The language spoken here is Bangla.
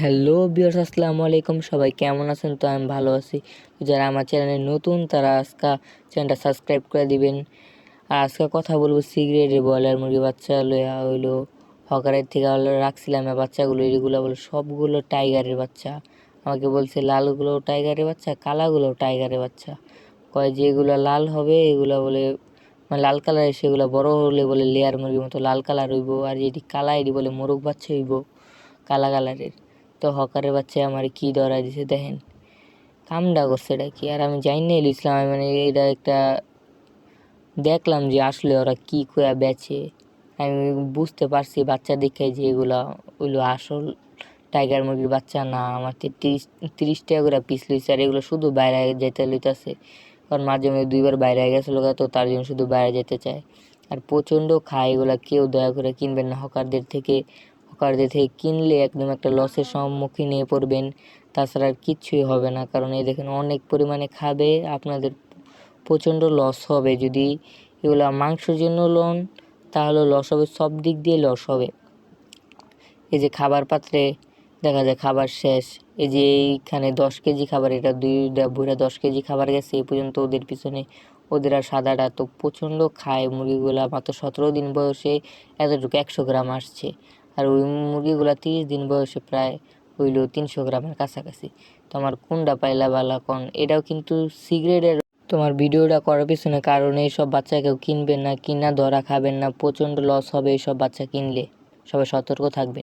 হ্যালো ভিউয়ার্স, আসসালামু আলাইকুম। সবাই কেমন আছেন? তো আমি ভালো আছি। তো যারা আমার চ্যানেলে নতুন তারা আজকে চ্যানেলটা সাবস্ক্রাইব করে দিবেন। আর আজকে কথা বলবো সিগারেটের ব্রয়লার মুরগি বাচ্চা লইয়া হইলো হকারের থেকে রাখছিলাম বাচ্চাগুলো, এগুলো বলে সবগুলো টাইগারের বাচ্চা। আমাকে বলছে লালগুলো টাইগারের বাচ্চা, কালাগুলো টাইগারের বাচ্চা। কয় যেগুলো লাল হবে এগুলো বলে মানে লাল কালারের, সেগুলো বড় হলে বলে লেয়ার মুরগির মতো লাল কালার হইব, আর যেটি কালা এটি বলে মোরগ বাচ্চা হইব কালা কালারের। তো হকারের বাচ্চা আমার কি ধরা দিছে দেখেন, কামডা করছে এটা কি। আর আমি জানি না ইসলাম, মানে এটা একটা দেখলাম যে আসলে ওরা কি কয়া বেচে। আমি বুঝতে পারছি বাচ্চা দেখে যে এগুলা ওইগুলো আসল টাইগার মুরগির বাচ্চা না। আমার 30 টাকা করে পিস লইছে, আর এগুলো শুধু বাইরে যেতে লইতেছে, কারণ মাঝে মাঝে 2বার বাইরে গেছিলো, তো তার জন্য শুধু বাইরে যেতে চায়। আর প্রচণ্ড খায় এগুলা, কেউ দয়া করে কিনবেন না হকারদের থেকে। কিনলে একদম একটা লসের সম্মুখীন হয়ে পড়বেন, তাছাড়া আর কিচ্ছুই হবে না। কারণ এই দেখেন অনেক পরিমাণে খাবে, আপনাদের প্রচণ্ড লস হবে। যদি এগুলা মাংসের জন্য লোন তাহলে লস হবে, সব দিক দিয়ে লস হবে। এই যে খাবার পাত্রে দেখা যায় খাবার শেষ, এই যে এইখানে 10 কেজি খাবার, এটা 2 10 কেজি খাবার গেছে এই পর্যন্ত ওদের পিছনে। ওদের আর সাদাটা তো প্রচণ্ড খায় মুরগিগুলা, মাত্র 17 দিন বয়সে এতটুকু 100 গ্রাম আসছে। আর ওই মুরগিগুলা 30 দিন বয়সে প্রায় হইলো 300 গ্রামের কাছাকাছি। তো আমার কোনটা পাইলা বালা কোন? এটাও কিন্তু সিগারেটের। তোমার ভিডিওটা করার পিছনে কারণ এইসব বাচ্চা কেউ কিনবেন না, কিনা ধরা খাবেন না, প্রচণ্ড লস হবে এইসব বাচ্চা কিনলে। সবাই সতর্ক থাকবে।